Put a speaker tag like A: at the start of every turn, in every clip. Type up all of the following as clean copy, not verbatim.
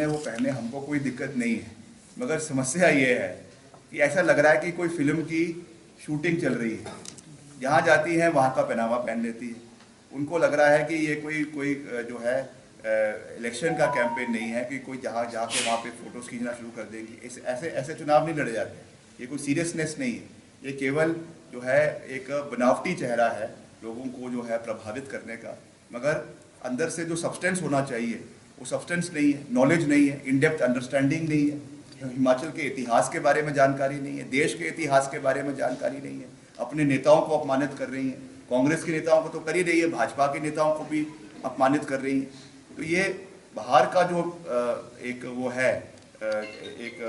A: है वो पहने, हमको कोई दिक्कत नहीं है। मगर समस्या ये है कि ऐसा लग रहा है कि कोई फिल्म की शूटिंग चल रही है, जहाँ जाती हैं वहाँ का पहनावा पहन लेती है। उनको लग रहा है कि ये कोई जो है इलेक्शन का कैंपेन नहीं है कि कोई जहाँ जाके वहाँ पे फोटोज खींचना शुरू कर देगी। ऐसे ऐसे चुनाव नहीं लड़े जाते, ये कोई सीरियसनेस नहीं है, ये केवल जो है एक बनावटी चेहरा है लोगों को जो है प्रभावित करने का। मगर अंदर से जो सब्सटेंस होना चाहिए वो सब्सटेंस नहीं है, नॉलेज नहीं है, इन डेप्थ अंडरस्टैंडिंग नहीं है, हिमाचल के इतिहास के बारे में जानकारी नहीं है, देश के इतिहास के बारे में जानकारी नहीं है, अपने नेताओं को अपमानित कर रही हैं। कांग्रेस के नेताओं को तो कर ही रही है, भाजपा के नेताओं को भी अपमानित कर रही हैं। तो ये बाहर का जो एक वो है, एक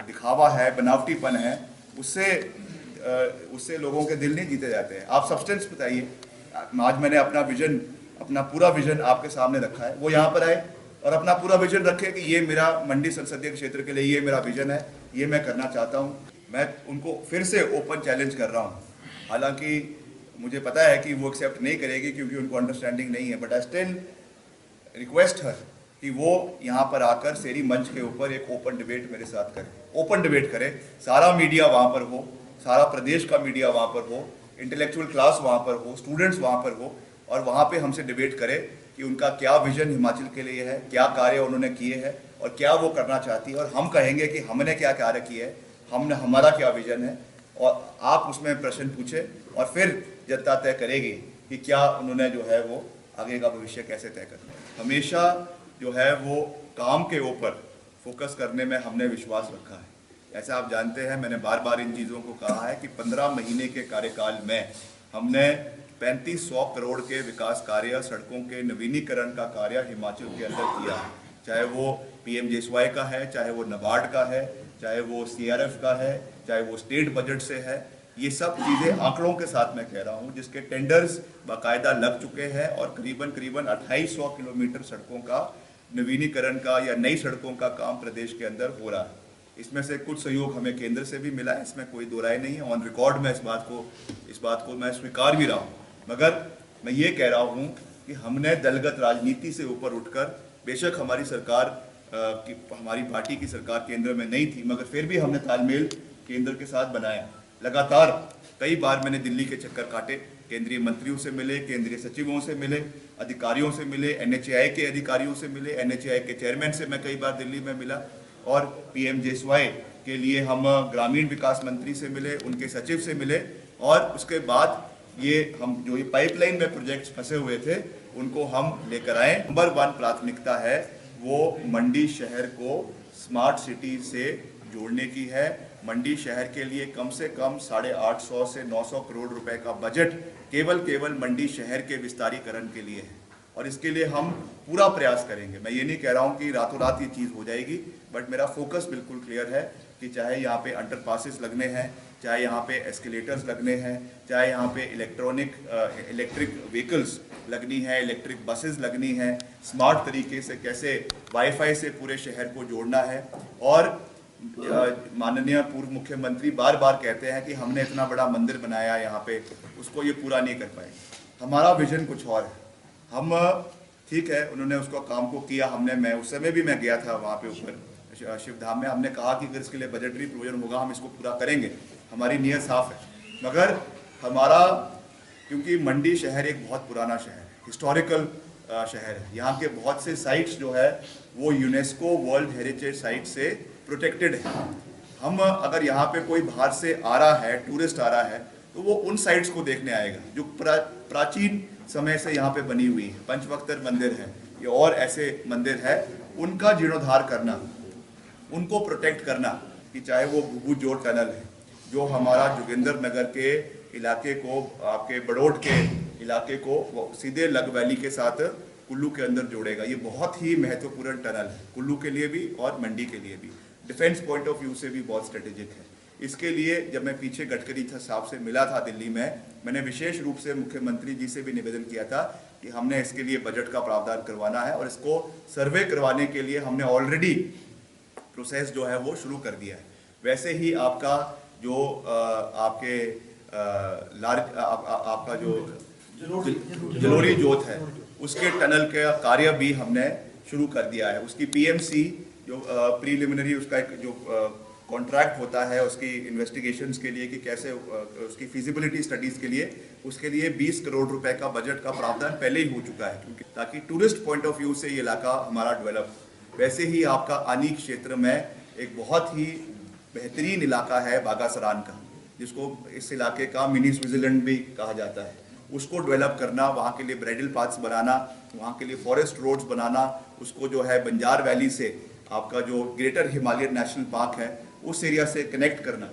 A: दिखावा है, बनावटीपन है, उससे लोगों के दिल नहीं जीते जाते हैं। आप सब्सटेंस बताइए। आज मैंने अपना पूरा विजन आपके सामने रखा है, वो यहाँ पर आए और अपना पूरा विजन रखे कि ये मेरा मंडी संसदीय क्षेत्र के लिए ये मेरा विजन है, ये मैं करना चाहता हूँ। मैं उनको फिर से ओपन चैलेंज कर रहा हूँ, हालांकि मुझे पता है कि वो एक्सेप्ट नहीं करेगी क्योंकि उनको अंडरस्टैंडिंग नहीं है, बट आई स्टिल रिक्वेस्ट हर कि वो यहाँ पर आकर सेरी मंच के ऊपर एक ओपन डिबेट मेरे साथ करे, ओपन डिबेट करे। सारा मीडिया वहाँ पर हो, सारा प्रदेश का मीडिया वहाँ पर हो, इंटेलेक्चुअल क्लास वहाँ पर हो, स्टूडेंट्स वहाँ पर हो, और वहाँ पे हमसे डिबेट करे कि उनका क्या विजन हिमाचल के लिए है, क्या कार्य उन्होंने किए हैं और क्या वो करना चाहती है, और हम कहेंगे कि हमने क्या कार्य किए है, हमारा क्या विजन है, और आप उसमें प्रश्न पूछे और फिर जनता तय करेगी कि क्या उन्होंने जो है वो आगे का भविष्य कैसे तय करना है। हमेशा जो है वो काम के ऊपर फोकस करने में हमने विश्वास रखा है। ऐसा आप जानते हैं, मैंने बार बार इन चीज़ों को कहा है कि 15 महीने के कार्यकाल में हमने 3500 करोड़ के विकास कार्य, सड़कों के नवीनीकरण का कार्य हिमाचल के अंदर किया है। चाहे वो PMJSY का है, चाहे वो नाबार्ड का है, चाहे वो CRF का है, चाहे वो स्टेट बजट से है। ये सब चीज़ें आंकड़ों के साथ मैं कह रहा हूँ, जिसके टेंडर्स बाकायदा लग चुके हैं और करीबन 2800 किलोमीटर सड़कों का नवीनीकरण का या नई सड़कों का काम प्रदेश के अंदर हो रहा है। इसमें से कुछ सहयोग हमें केंद्र से भी मिला है, इसमें कोई दो राय नहीं है। ऑन रिकॉर्ड में इस बात को मैं स्वीकार भी रहा हूँ। मगर मैं ये कह रहा हूँ कि हमने दलगत राजनीति से ऊपर उठकर, बेशक हमारी सरकार हमारी पार्टी की सरकार केंद्र में नहीं थी, मगर फिर भी हमने तालमेल केंद्र के साथ बनाया। लगातार कई बार मैंने दिल्ली के चक्कर काटे, केंद्रीय मंत्रियों से मिले, केंद्रीय सचिवों से मिले, अधिकारियों से मिले, NHAI के अधिकारियों से मिले, NHAI के चेयरमैन से मैं कई बार दिल्ली में मिला, और PMJSY के लिए हम ग्रामीण विकास मंत्री से मिले, उनके सचिव से मिले, और उसके बाद हम जो ये पाइपलाइन में प्रोजेक्ट्स फंसे हुए थे उनको हम लेकर आए। नंबर 1 प्राथमिकता है वो मंडी शहर को स्मार्ट सिटी से जोड़ने की है। मंडी शहर के लिए कम से कम 850 से 900 करोड़ रुपए का बजट केवल मंडी शहर के विस्तारीकरण के लिए है, और इसके लिए हम पूरा प्रयास करेंगे। मैं ये नहीं कह रहा हूँ कि रातों रात ये चीज़ हो जाएगी, बट मेरा फोकस बिल्कुल क्लियर है कि चाहे यहाँ पे अंडरपासेस लगने हैं, चाहे यहाँ पे एस्केलेटर्स लगने हैं, चाहे यहाँ पे इलेक्ट्रिक व्हीकल्स लगनी है, इलेक्ट्रिक बसेस लगनी है, स्मार्ट तरीके से कैसे वाईफाई से पूरे शहर को जोड़ना है। और माननीय पूर्व मुख्यमंत्री बार बार कहते हैं कि हमने इतना बड़ा मंदिर बनाया यहाँ पे, उसको ये पूरा नहीं कर पाए। हमारा विजन कुछ और है। हम ठीक है, उन्होंने उसको काम को किया, मैं उस समय भी मैं गया था वहाँ पे ऊपर शिवधाम में। हमने कहा कि अगर इसके लिए बजटरी प्रोविजन होगा हम इसको पूरा करेंगे, हमारी नीयत साफ है। मगर हमारा, क्योंकि मंडी शहर एक बहुत पुराना शहर है, हिस्टोरिकल शहर है, यहाँ के बहुत से साइट्स जो है वो यूनेस्को वर्ल्ड हेरिटेज साइट से प्रोटेक्टेड है। हम अगर यहाँ पे कोई बाहर से आ रहा है, टूरिस्ट आ रहा है, तो वो उन साइट्स को देखने आएगा जो प्राचीन समय से यहाँ पे बनी हुई है। पंचवक्तर मंदिर है, ये और ऐसे मंदिर है, उनका जीर्णोद्धार करना, उनको प्रोटेक्ट करना, कि चाहे वो भुभू जोड़ टनल है जो हमारा जोगिंदर नगर के इलाके को, आपके बड़ोट के इलाके को सीधे लग वैली के साथ कुल्लू के अंदर जोड़ेगा। ये बहुत ही महत्वपूर्ण टनल है कुल्लू के लिए भी और मंडी के लिए भी, डिफेंस पॉइंट ऑफ व्यू से भी बहुत स्ट्रेटेजिक है। इसके लिए जब मैं पीछे गडकरी साहब से मिला था दिल्ली में, मैंने विशेष रूप से मुख्यमंत्री जी से भी निवेदन किया था कि हमने इसके लिए बजट का प्रावधान करवाना है, और इसको सर्वे करवाने के लिए हमने ऑलरेडी प्रोसेस जो है वो शुरू कर दिया है। वैसे ही आपका जो आपका जो जलोरी जोत है, उसके टनल का कार्य भी हमने शुरू कर दिया है। उसकी पीएमसी जो प्रीलिमिनरी उसका एक जो कॉन्ट्रैक्ट होता है उसकी इन्वेस्टिगेशंस के लिए कि कैसे उसकी फिजिबिलिटी स्टडीज़ के लिए, उसके लिए 20 करोड़ रुपए का बजट का प्रावधान पहले ही हो चुका है, क्योंकि ताकि टूरिस्ट पॉइंट ऑफ व्यू से ये इलाका हमारा डेवलप। वैसे ही आपका आनी क्षेत्र में एक बहुत ही बेहतरीन इलाका है बागासरान का, जिसको इस इलाके का मिनी स्विट्जरलैंड भी कहा जाता है। उसको डेवलप करना, वहाँ के लिए ब्राइडल पाथ्स बनाना, वहाँ के लिए फॉरेस्ट रोड्स बनाना, उसको जो है बंजार वैली से आपका जो ग्रेटर हिमालयन नेशनल पार्क है उस एरिया से कनेक्ट करना,